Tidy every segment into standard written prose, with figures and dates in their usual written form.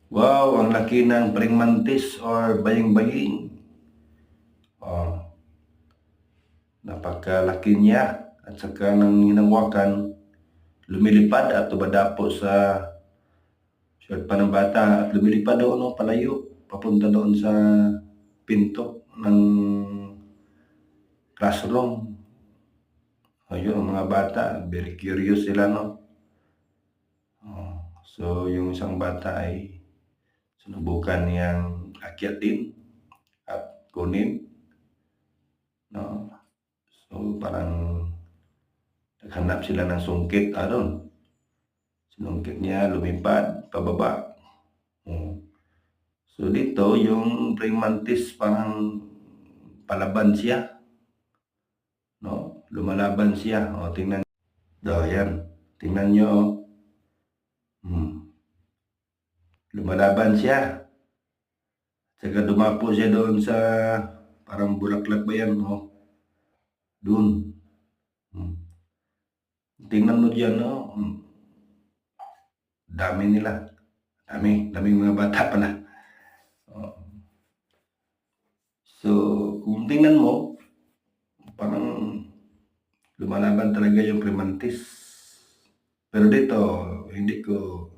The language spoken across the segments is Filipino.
Wow, ang laki ng praying mantis or baying-baying. Oh, napakalaki niya at saka nang hinangwakan, lumilipad at tumadapo sa short pa ng bata at lumilipad doon palayo, papunta doon sa pinto ng classroom. Ayun, mga bata, very curious sila, no? So, yung isang bata ay sinubukan niyang akyatin at kunin, no? So, parang naghanap sila ng sungkit, sinungkit niya, lumipad, pababa. So, dito, yung praying mantis parang palaban siya, no? Lumalaban siya. O, tingnan. Yan. Tingnan nyo. Lumalaban siya. Saka dumapo siya doon sa parang bulaklak ba yan, no? Doon. Tingnan mo dyan, no? Dami nila. Daming mga bata pala. So, kung tingnan mo, parang lumalaban talaga yung praying mantis. Pero dito, hindi ko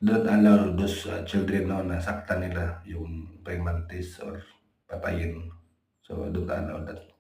don't allow those children na saktan nila yung praying mantis or patayin. So, don't allow that.